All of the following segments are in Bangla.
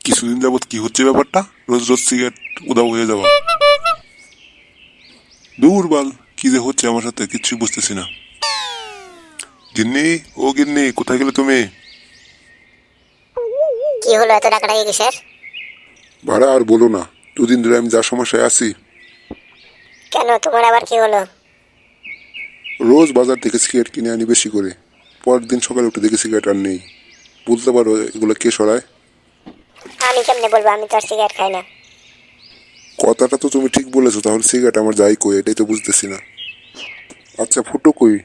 কিছুদিন যাবত কি হচ্ছে ব্যাপারটা? রোজ রোজ সিগারেট উধাও হয়ে যাওয়া। দুর্বল কি যে হচ্ছে আমার সাথে কিচ্ছুই বুঝতেছি না। গিন্নি, ও গিন্নি, কোথায় গেলে তুমি? কি হলো, এত ডাকাডাকি কিসের? ভাড়া আর বলো না, দুদিন ধরে আমি যা সমস্যায় আছি। কেন, তোমার আবার কি হলো? রোজ বাজার থেকে সিগারেট কিনে আনি বেশি করে, পরের দিন সকালে উঠে দেখি সিগারেট আর নেই। বলতে পারো এগুলো কে সরায়? আমি কেমনে বলবো, আমি তো আর সিগারেট খাই না। কথাটা তো তুমি ঠিক বলেছো, তাহলে সিগারেট আমার যাই কই এটাই তো বুঝতেছি না। আচ্ছা ফুটো কই?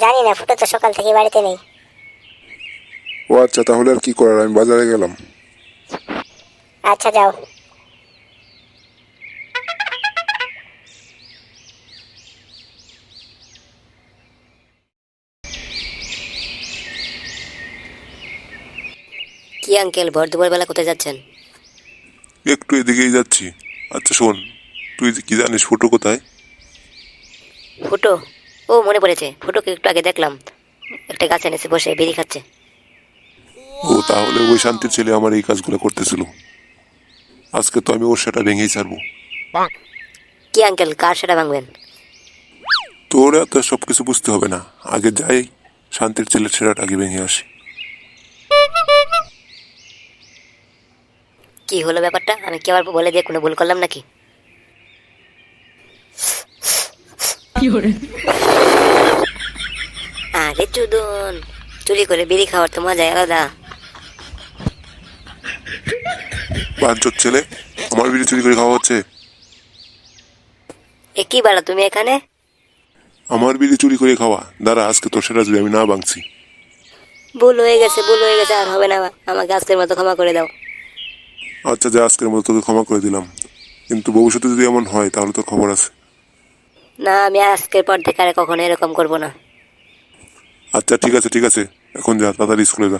জানি না, ফুটো তো সকাল থেকে বাড়িতে নেই। ও আচ্ছা, তাহলে আর কি করার, আমি বাজারে গেলাম। আচ্ছা যাও। কি আঙ্কেল, ভর দুপুরবেলা কোথায় যাচ্ছেন? একটু এদিকেই যাচ্ছি। আচ্ছা শোন, তুই কি জানিস ফুটো কোথায়? ফুটো? ও মনে পড়েছে, ফুটোকে একটু আগে দেখলাম একটা গাছের নিচে বসে বিড়ি খাচ্ছে। ও তাহলে ওই শান্তির ছেলে আমার এই কাজগুলো করতেছিল। আজকে তো আমি ওর সেটা ভেঙেই ছাড়বো। কি আঙ্কেল, কার সেটা ভাঙবেন? তোর এত সবকিছু বুঝতে হবে না, আগে যাই শান্তির ছেলের সেরাটা আগে ভেঙে আসি। কি হলো ব্যাপারটা? আমি কি আবার বলে দিয়ে কোনো ভুল করলাম নাকি? আরে চুদন, চুরি করে বিড়ি খাওয়ার তো মজাই আলাদা। বাঞ্চোত ছেলে, আমার বিড়ি চুরি করে খাওয়া হচ্ছে? এ কি বাড়া, তুমি এখানে? আমার বিড়ি চুরি করে খাওয়া? দাঁড়া, আজকে তোর সেটা যদি আমি না ভাঙছি। ভুল হয়ে গেছে, ভুল হয়ে গেছে, আর হবে না। আমাকে আজকের মতো ক্ষমা করে দাও। আচ্ছা যা, আজকের মতো তোকে ক্ষমা করে দিলাম, কিন্তু ভবিষ্যতে যদি এমন হয় তাহলে তোর খবর আছে। না, আমি আজকের পর থেকে আর কখনো এরকম করবো না। আচ্ছা ঠিক আছে ঠিক আছে, এখন যা, তাড়াতাড়ি স্কুলে যা।